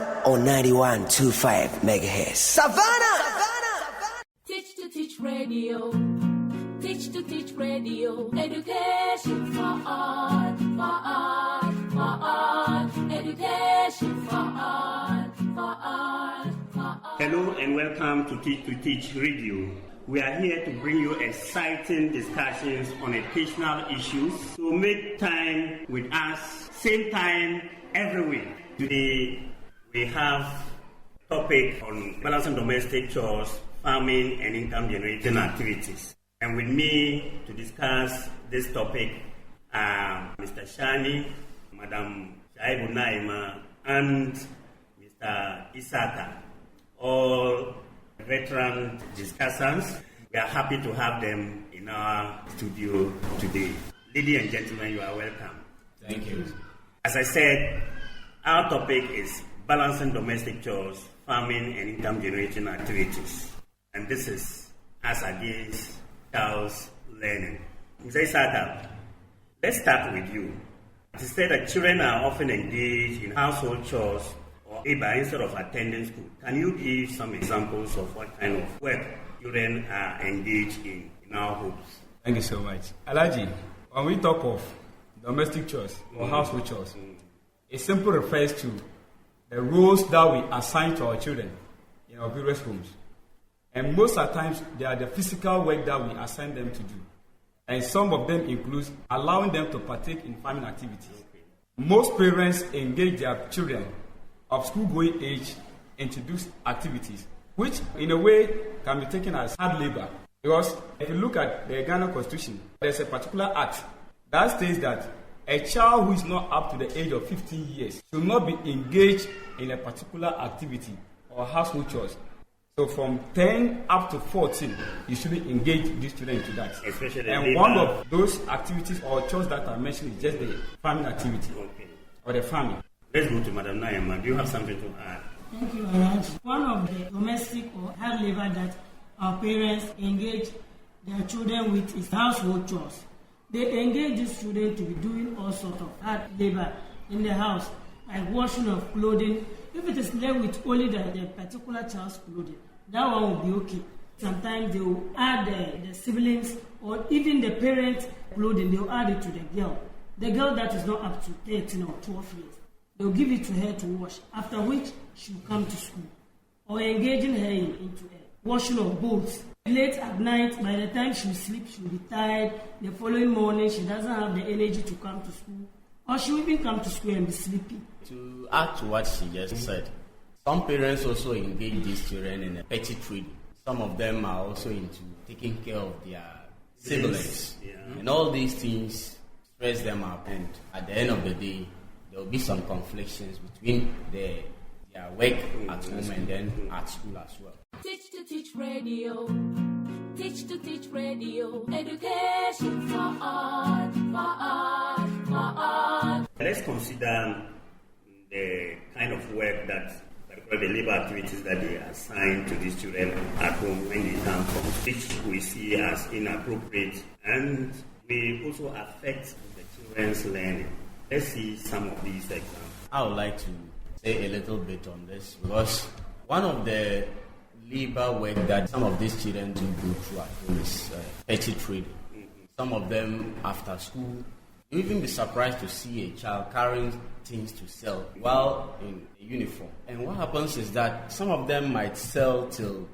on 91.25 megahertz. Savannah! T2T Radio. T2T Radio. Education for all, for all, for all. Education for all, for all, for all. Hello and welcome to T2T Radio. We are here to bring you exciting discussions on educational issues. So make time with us, same time every week. Today we have a topic on balancing domestic chores, farming and income generating activities. And with me to discuss this topic are Mr. Shani, Madam Shaibu Naima, and Mr. Isaka, all veteran discussants. We are happy to have them in our studio today. Ladies and gentlemen, you are welcome. Thank you. As I said, our topic is balancing domestic chores, farming and income generating activities. And this is as against child's learning. Mr. Isaka, let's start with you. It is said that children are often engaged in household chores or labor instead of attending school. Can you give some examples of what kind of work children are engaged in our homes? Thank you so much. Alaji, when we talk of domestic chores or household chores, it simply refers to the roles that we assign to our children in our various homes. And most of the times, they are the physical work that we assign them to do. And some of them include allowing them to partake in farming activities. Most parents engage their children of school-going age into these activities, which in a way can be taken as hard labor. Because if you look at the Ghana Constitution, there's a particular act that states that a child who is not up to the age of 15 years should not be engaged in a particular activity or household chores. So from 10 up to 14, you shouldn't engage these children into that. And one of those activities or chores that I mentioned is just the farming activity or the farming. Let's go to Madam Naima. Do you have something to add? Thank you, Araj. One of the domestic or hard labor that our parents engage their children with is household chores. They engage these children to be doing all sorts of hard labor in the house, like washing of clothing. If it is left with only the particular child's clothing, that one will be okay. Sometimes they will add the siblings or even the parents' clothing, they will add it to the girl. The girl that is not up to 13 or 12 years, they will give it to her to wash, after which she will come to school. Or engaging her into washing of bowls. Late at night, by the time she sleeps, she will be tired. The following morning, she doesn't have the energy to come to school. Or she will even come to school and be sleepy. To add to what she just said, some parents also engage these children in a petty trading. Some of them are also into taking care of their siblings. And all these things stress them up. And at the end of the day, there will be some conflicts between their work at home and then at school as well. T2T Radio. T2T Radio. Education for all, for all, for all. Let's consider the kind of work that the labor activities that they assign to these children at home when they come from, which we see as inappropriate and will also affect the children's learning. Let's see some of these examples. I would like to say a little bit on this because one of the labor work that some of these children do go through at home is petty trading. Some of them after school, you even be surprised to see a child carrying things to sell while in a uniform. And what happens is that some of them might sell till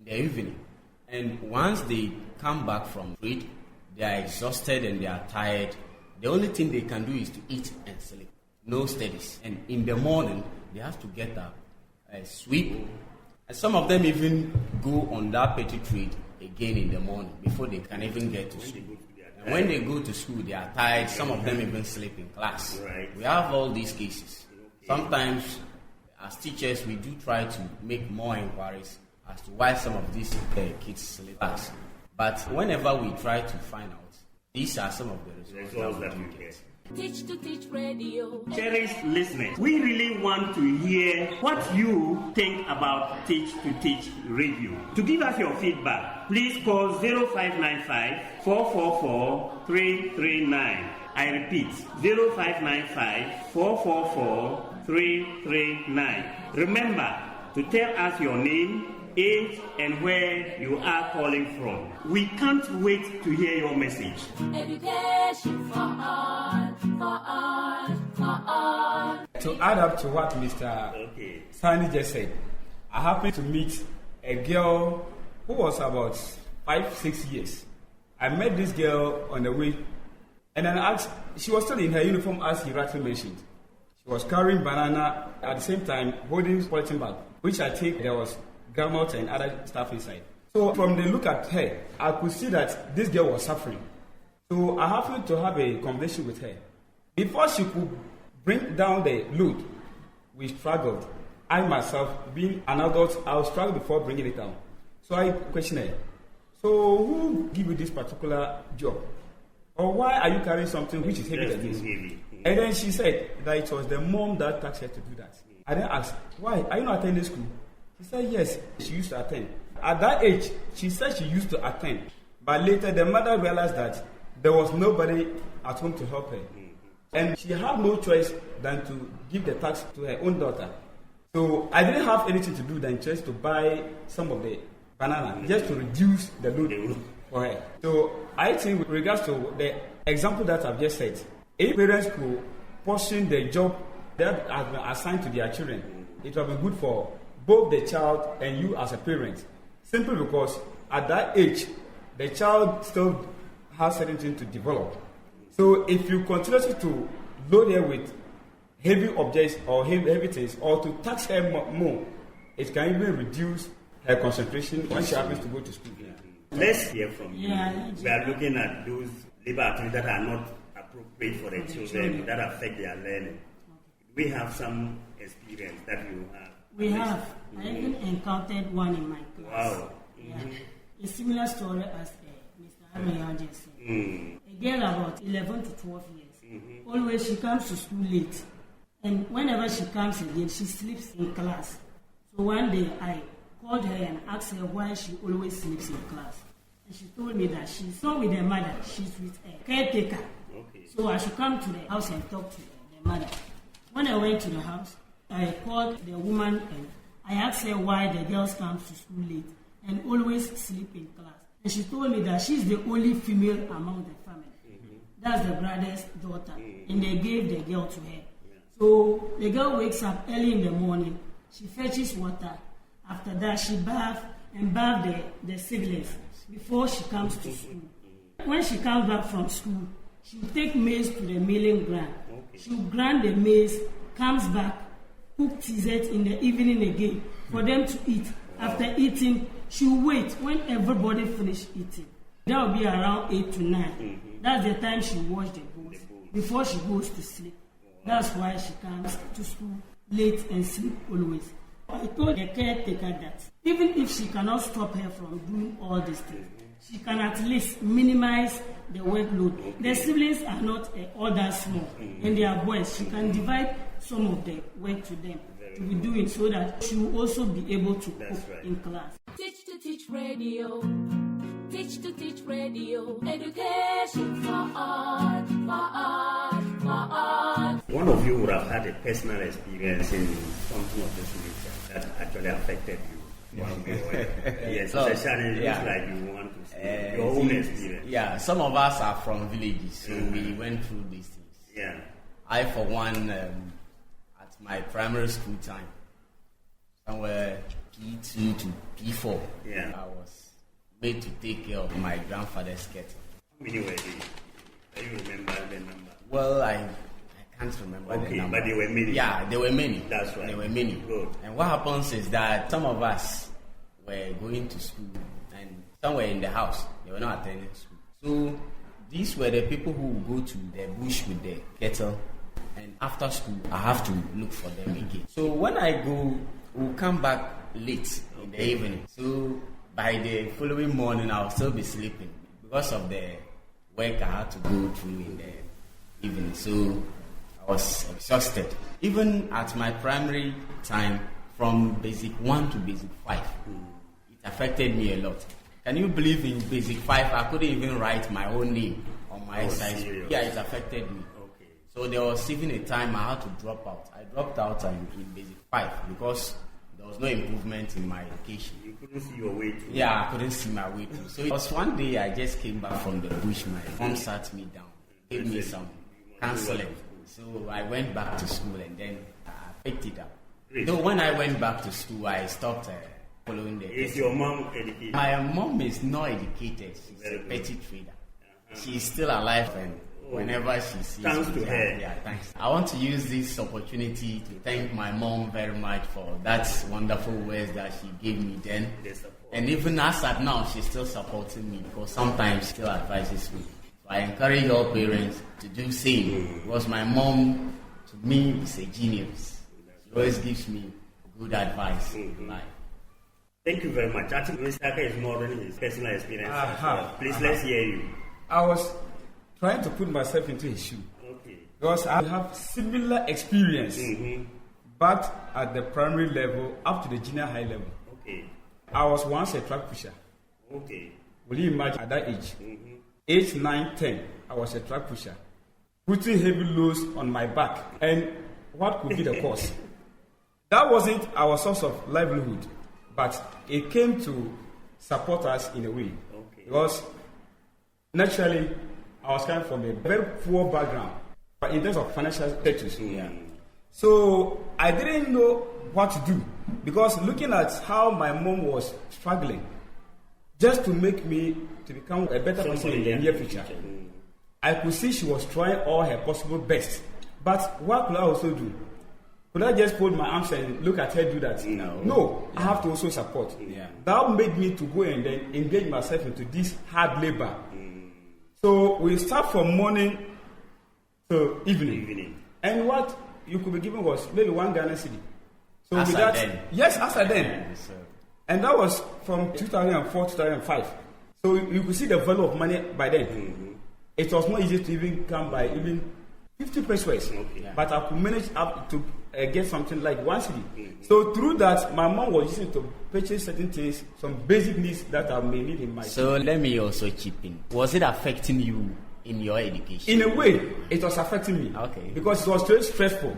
the evening. And once they come back from trade, they are exhausted and they are tired. The only thing they can do is to eat and sleep. No studies. And in the morning, they have to get up, sweep. And some of them even go on that petty trade again in the morning before they can even get to school. And when they go to school, they are tired. Some of them even sleep in class. Right. We have all these cases. Sometimes, as teachers, we do try to make more inquiries as to why some of these kids sleep in class. But whenever we try to find out, these are some of the results that we get. T2T Radio. Cherished listeners, we really want to hear what you think about T2T Radio. To give us your feedback, please call 0595 444 339. I repeat, 0595 444 339. Remember to tell us your name, age, and where you are calling from. We can't wait to hear your message. Education for all, for all, for all. To add up to what Mr. Sani just said, I happened to meet a girl who was about 5-6 years. I met this girl on the way, and then I asked, she was still in her uniform as he rightly mentioned. She was carrying banana at the same time holding polythene bag, which I think there was groundnut and other stuff inside. So from the look at her, I could see that this girl was suffering. So I happened to have a conversation with her. Before she could bring down the load, we struggled. I myself, being an adult, I was struggling before bringing it down. So I questioned her. So who gave you this particular job? Or why are you carrying something which is heavy like this? And then she said that it was the mom that tasked her to do that. I then asked, why? Are you not attending school? She said yes, she used to attend. At that age, she said she used to attend. But later the mother realized that there was nobody at home to help her. And she had no choice than to give the task to her own daughter. So I didn't have anything to do than just to buy some of the banana, just to reduce the load for her. So I think with regards to the example that I've just said, if parents could portion the job that has been assigned to their children, it will be good for both the child and you as a parent. Simply because at that age, the child still has certain things to develop. So if you continue to load her with heavy objects or heavy things, or to tax her more, it can even reduce her concentration when she happens to go to school. Let's hear from you. We are looking at those labor activities that are not appropriate for the children, that affect their learning. We have some experience that you have. We have. I even encountered one in my class. Wow. A similar story as Mr. Arroyo just said. A girl about 11 to 12 years. Always she comes to school late. And whenever she comes again, she sleeps in class. So one day I called her and asked her why she always sleeps in class. And she told me that she's not with her mother, she's with a caretaker. So I should come to the house and talk to the mother. When I went to the house, I called the woman and I asked her why the girls come to school late and always sleep in class. And she told me that she's the only female among the family. That's the brother's daughter. And they gave the girl to her. So the girl wakes up early in the morning. She fetches water. After that, she baths the siblings before she comes to school. When she comes back from school, she'll take maize to the milling ground. She'll grind the maize, comes back, cook dessert in the evening again for them to eat. After eating, she'll wait when everybody finish eating. That will be around 8 to 9. That's the time she wash the bowls before she goes to sleep. That's why she comes to school late and sleep always. I told the caretaker that even if she cannot stop her from doing all these things, she can at least minimize the workload. The siblings are not all that small, and they are boys. She can divide some of the work to them to be doing so that she will also be able to cook in class. Teach to Teach Radio. Teach to Teach Radio. Education for all, for all, for all. One of you would have had a personal experience in something of this nature that actually affected you. Yes, especially like you want to say your own experience. Yeah, some of us are from villages, so we went through these things. Yeah. I, for one, at my primary school time, somewhere P2 to P4, I was made to take care of my grandfather's kettle. How many were they? Do you remember the number? Well, I can't remember the number. But there were many. Yeah, there were many. That's right. There were many. Good. And what happens is that some of us were going to school and some were in the house. They were not attending school. So these were the people who would go to the bush with the kettle, and after school I have to look for them again. So when I go, we'll come back late in the evening. So by the following morning I'll still be sleeping because of the work I had to go through in the evening. So I was exhausted. Even at my primary time, from basic 1 to basic 5, it affected me a lot. Can you believe in basic 5, I couldn't even write my own name on my exercise? Yeah, it affected me. So there was even a time I had to drop out. I dropped out in basic 5 because there was no improvement in my education. You couldn't see your way through. Yeah, I couldn't see my way through. So it was one day I just came back from the bush. My mom sat me down, gave me some counseling. So I went back to school and then I picked it up. Great. Though when I went back to school, I stopped following the... Is your mom educated? My mom is not educated. She's a petty trader. She's still alive and whenever she sees thanks me, to her. Yeah, thanks. I want to use this opportunity to thank my mom very much for that wonderful words that she gave me then. And even as at now, she's still supporting me because sometimes she still advises me. So I encourage all parents to do same because my mom, to me, is a genius. She always gives me good advice in life. Thank you very much. I think Mr. Aka is more than his personal experience. Please, let's hear you. I was trying to put myself into his shoe. Okay. Because I have similar experience, but at the primary level up to the junior high level. Okay. I was once a track pusher. Okay. Will you imagine at that age? Age 9, 10, I was a track pusher, putting heavy loads on my back. And what could be the cause? That wasn't our source of livelihood, but it came to support us in a way. Okay. Because naturally, I was coming from a very poor background, but in terms of financial status. So I didn't know what to do because looking at how my mom was struggling just to make me to become a better person in the near future, I could see she was trying all her possible best. But what could I also do? Could I just fold my arms and look at her do that? No, I have to also support. That made me to go and then engage myself into this hard labor. So we start from morning to evening. And what you could be given was maybe 1 Ghana cedi. So As with at that, then. yes, after then. Yes, And that was from 2004 2005. So you could see the value of money by then. It was more easy to even come by even 50 pesos. But I could manage up to get something like 1 cedi. So through that, my mom was using to purchase certain things, some basic needs that I may need in my So let me also chip in. Was it affecting you in your education? In a way, it was affecting me. Okay. Because it was very stressful.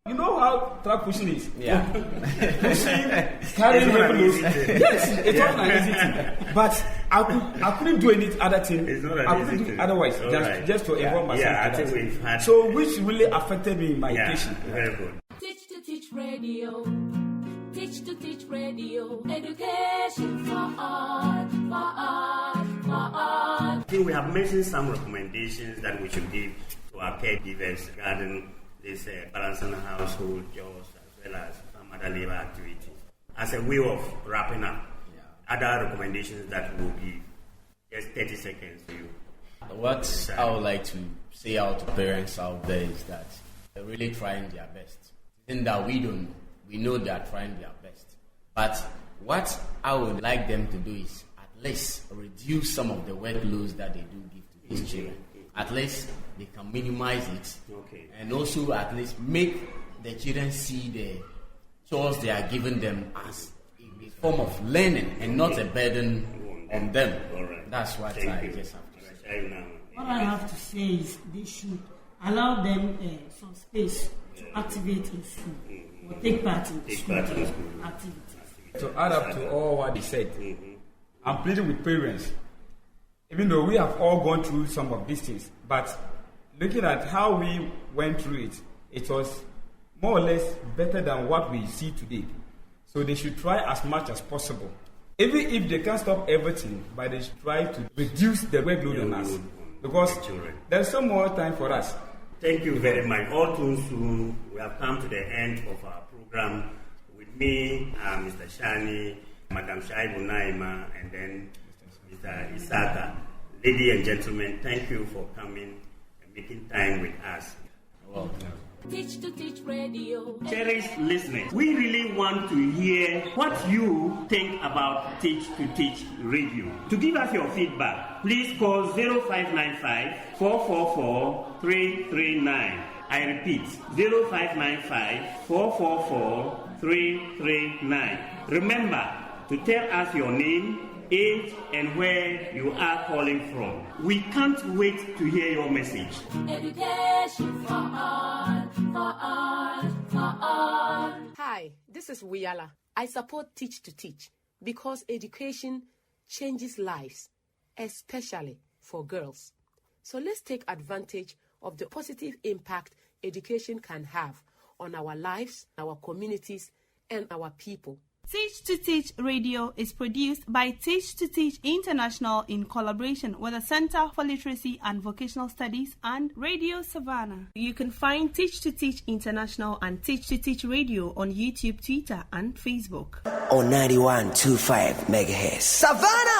You know how track pushing is? Yeah. Pushing, carrying heavy loads. Yes, it wasn't an easy thing. But I couldn't do any other thing. It's not an I easy couldn't do thing. otherwid Right. just to involve myself. Yeah, I in think that. we've had... So which really affected me in my education. Very good. Teach Radio. Teach Radio. Education for all, for all, for all. I think we have mentioned some recommendations that we should give to our caregivers regarding this balancing household chores as well as some other labor activities. As a way of wrapping up, other recommendations that will give, just 30 seconds to you. What I would like to say out to parents out there is that they're really trying their best. In that we don't know. We know they are trying their best. But what I would like them to do is at least reduce some of the workloads that they do give to these children. At least they can minimize it. Okay. And also at least make the children see the chores they are giving them as a form of learning and not a burden on them. All right. That's what Thank I you. just have to say. What I have to say is they should allow them some space to activate in school or take part in school activities. To add up to all what they said, I'm pleading with parents. Even though we have all gone through some of these things, but looking at how we went through it, it was more or less better than what we see today. So they should try as much as possible. Even if they can't stop everything, but they should try to reduce the workload on us. Because there's some more time for us. Thank you very much. All too soon, we have come to the end of our program. With me, Mr. Shani, Madam Shaibu Naima, and then Mr. Isaka. Ladies and gentlemen, thank you for coming and making time with us. Welcome. Teach Radio. Cherished listeners, we really want to hear what you think about Teach Radio. To give us your feedback, please call 0595 444 339. I repeat, 0595 444 339. Remember, to tell us your name, age, and where you are calling from. We can't wait to hear your message. Education for all, for all, for all. Hi, this is Wiyala. I support Teach2Teach because education changes lives, especially for girls. So let's take advantage of the positive impact education can have on our lives, our communities, and our people. Teach2Teach Radio is produced by Teach2Teach International in collaboration with the Center for Literacy and Vocational Studies and Radio Savannah. You can find Teach2Teach International and Teach2Teach Radio on YouTube, Twitter, and Facebook. On 91.25 MHz. Savannah!